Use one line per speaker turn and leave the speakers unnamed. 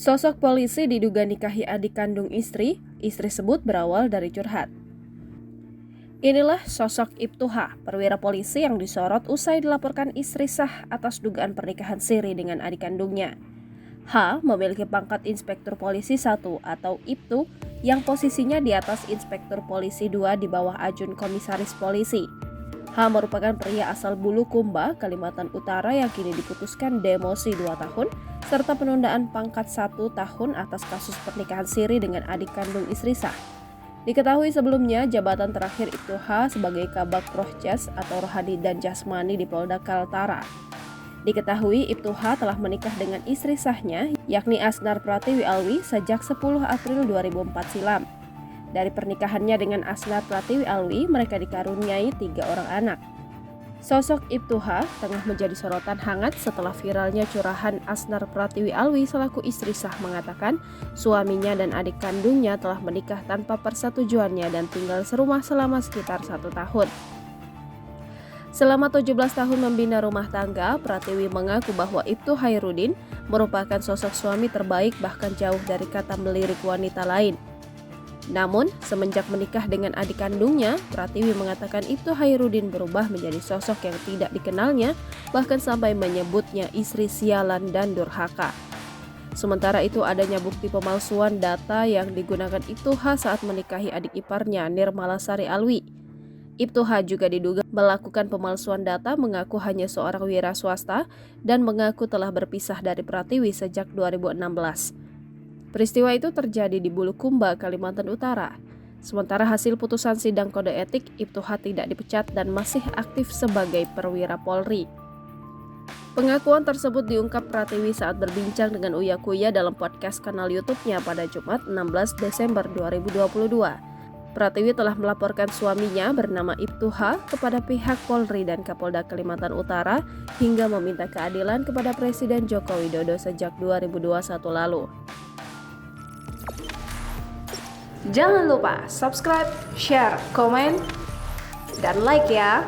Sosok polisi diduga nikahi adik kandung istri sebut berawal dari curhat. Inilah sosok Ibtu H, perwira polisi yang disorot usai dilaporkan istri sah atas dugaan pernikahan siri dengan adik kandungnya. H memiliki pangkat Inspektur Polisi 1 atau Ibtu yang posisinya di atas Inspektur Polisi 2 di bawah Ajun Komisaris Polisi. H merupakan pria asal Bulukumba, Kalimantan Utara yang kini diputuskan demosi 2 tahun serta penundaan pangkat 1 tahun atas kasus pernikahan siri dengan adik kandung istri sah. Diketahui sebelumnya jabatan terakhir Ibtu H sebagai Kabak Rohjas atau Rohani dan Jasmani di Polda Kaltara. Diketahui Ibtu H telah menikah dengan istri sahnya yakni Asnar Pratiwi Alwi sejak 10 April 2004 silam. Dari pernikahannya dengan Asnar Pratiwi Alwi, mereka dikaruniai 3 orang anak. Sosok Ibtu H tengah menjadi sorotan hangat setelah viralnya curahan Asnar Pratiwi Alwi selaku istri sah mengatakan suaminya dan adik kandungnya telah menikah tanpa persetujuannya dan tinggal serumah selama sekitar 1 tahun. Selama 17 tahun membina rumah tangga, Pratiwi mengaku bahwa Ibtu Hairudin merupakan sosok suami terbaik bahkan jauh dari kata melirik wanita lain. Namun, semenjak menikah dengan adik kandungnya, Pratiwi mengatakan Ibtu Hairudin berubah menjadi sosok yang tidak dikenalnya, bahkan sampai menyebutnya istri sialan dan durhaka. Sementara itu adanya bukti pemalsuan data yang digunakan Ibtu H saat menikahi adik iparnya Nirmalasari Alwi. Ibtu H juga diduga melakukan pemalsuan data mengaku hanya seorang wira swasta dan mengaku telah berpisah dari Pratiwi sejak 2016. Peristiwa itu terjadi di Bulukumba, Kalimantan Utara. Sementara hasil putusan sidang kode etik, Ibtu H tidak dipecat dan masih aktif sebagai perwira Polri. Pengakuan tersebut diungkap Pratiwi saat berbincang dengan Uya Kuya dalam podcast kanal YouTube-nya pada Jumat 16 Desember 2022. Pratiwi telah melaporkan suaminya bernama Ibtu H kepada pihak Polri dan Kapolda Kalimantan Utara hingga meminta keadilan kepada Presiden Joko Widodo sejak 2021 lalu.
Jangan lupa subscribe, share, komen, dan like ya!